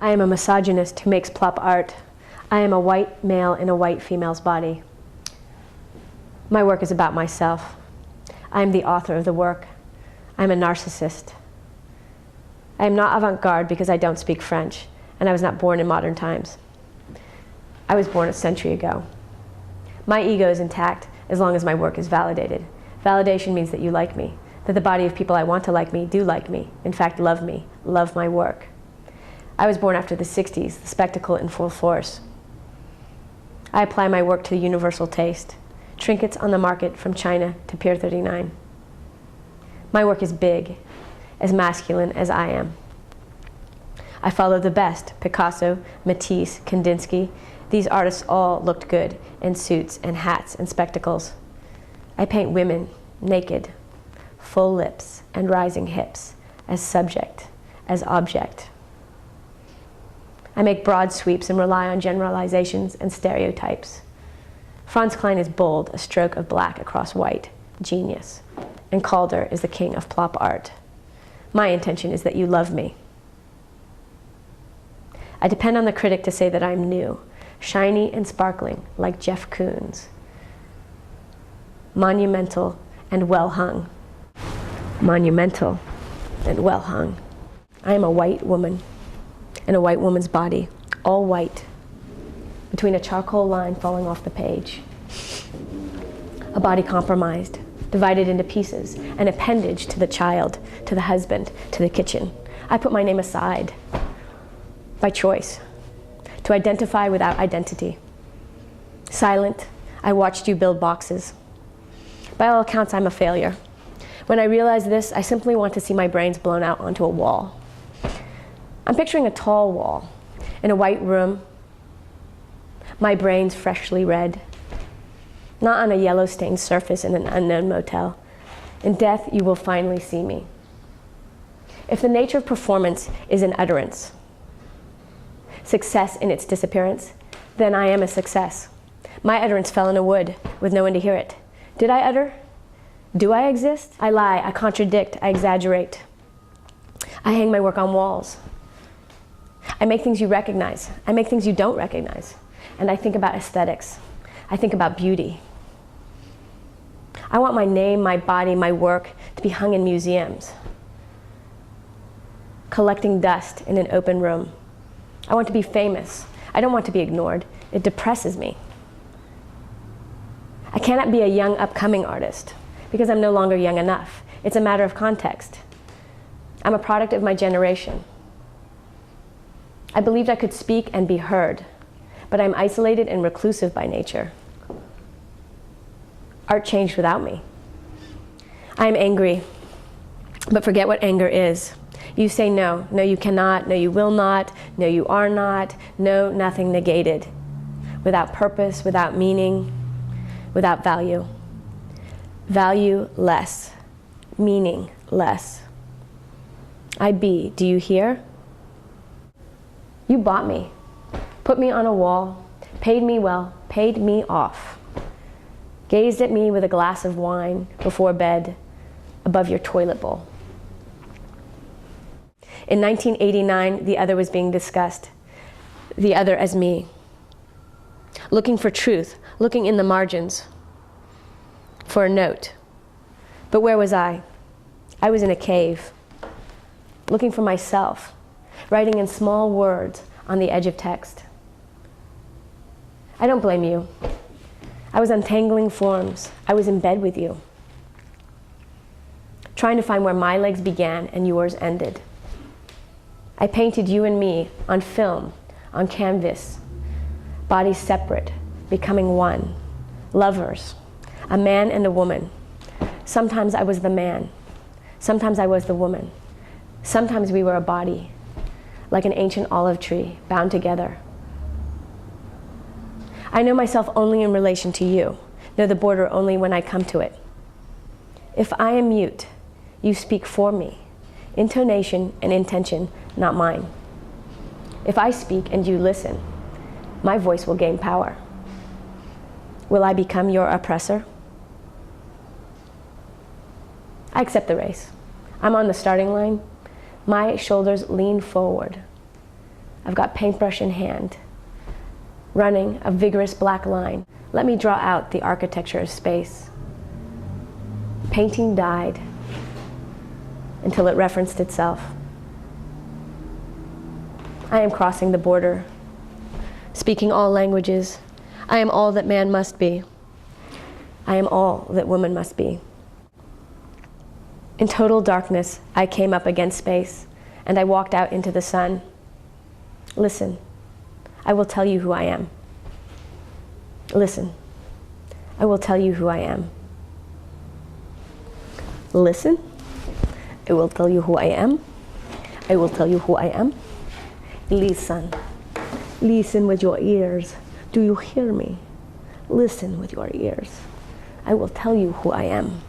I am a misogynist who makes plop art. I am a white male in a white female's body. My work is about myself. I am the author of the work. I am a narcissist. I am not avant-garde because I don't speak French, and I was not born in modern times. I was born a century ago. My ego is intact as long as my work is validated. Validation means that you like me, that the body of people I want to like me do like me, in fact love me, love my work. I was born after the 60s, the spectacle in full force. I apply my work to universal taste, trinkets on the market from China to Pier 39. My work is big, as masculine as I am. I follow the best, Picasso, Matisse, Kandinsky. These artists all looked good in suits and hats and spectacles. I paint women naked, full lips and rising hips, as subject, as object. I make broad sweeps and rely on generalizations and stereotypes. Franz Klein is bold, a stroke of black across white, genius. And Calder is the king of plop art. My intention is that you love me. I depend on the critic to say that I'm new, shiny and sparkling, like Jeff Koons. Monumental and well hung. Monumental and well hung. I am a white woman in a white woman's body, all white, between a charcoal line falling off the page. A body compromised, divided into pieces, an appendage to the child, to the husband, to the kitchen. I put my name aside, by choice, to identify without identity. Silent, I watched you build boxes. By all accounts, I'm a failure. When I realize this, I simply want to see my brains blown out onto a wall. I'm picturing a tall wall in a white room, my brains freshly red, not on a yellow-stained surface in an unknown motel. In death, you will finally see me. If the nature of performance is an utterance, success in its disappearance, then I am a success. My utterance fell in a wood with no one to hear it. Did I utter? Do I exist? I lie, I contradict, I exaggerate. I hang my work on walls. I make things you recognize. I make things you don't recognize. And I think about aesthetics. I think about beauty. I want my name, my body, my work to be hung in museums, collecting dust in an open room. I want to be famous. I don't want to be ignored. It depresses me. I cannot be a young, upcoming artist because I'm no longer young enough. It's a matter of context. I'm a product of my generation. I believed I could speak and be heard, but I'm isolated and reclusive by nature. Art changed without me. I am angry, but forget what anger is. You say no. No, you cannot. No, you will not. No, you are not. No, nothing negated. Without purpose, without meaning, without value. Value less. Meaning less. I be. Do you hear? You bought me, put me on a wall, paid me well, paid me off, gazed at me with a glass of wine before bed above your toilet bowl. In 1989, the other was being discussed, the other as me. Looking for truth, looking in the margins for a note. But where was I? I was in a cave, looking for myself, writing in small words on the edge of text. I don't blame you. I was untangling forms. I was in bed with you, trying to find where my legs began and yours ended. I painted you and me on film, on canvas, bodies separate, becoming one, lovers, a man and a woman. Sometimes I was the man. Sometimes I was the woman. Sometimes we were a body, like an ancient olive tree, bound together. I know myself only in relation to you, know the border only when I come to it. If I am mute, you speak for me, intonation and intention, not mine. If I speak and you listen, my voice will gain power. Will I become your oppressor? I accept the race. I'm on the starting line. My shoulders lean forward. I've got paintbrush in hand, running a vigorous black line. Let me draw out the architecture of space. Painting died until it referenced itself. I am crossing the border, speaking all languages. I am all that man must be. I am all that woman must be. In total darkness, I came up against space, and I walked out into the sun. Listen, I will tell you who I am. Listen, I will tell you who I am. Listen, I will tell you who I am. I will tell you who I am. Listen, listen with your ears. Do you hear me? Listen with your ears. I will tell you who I am.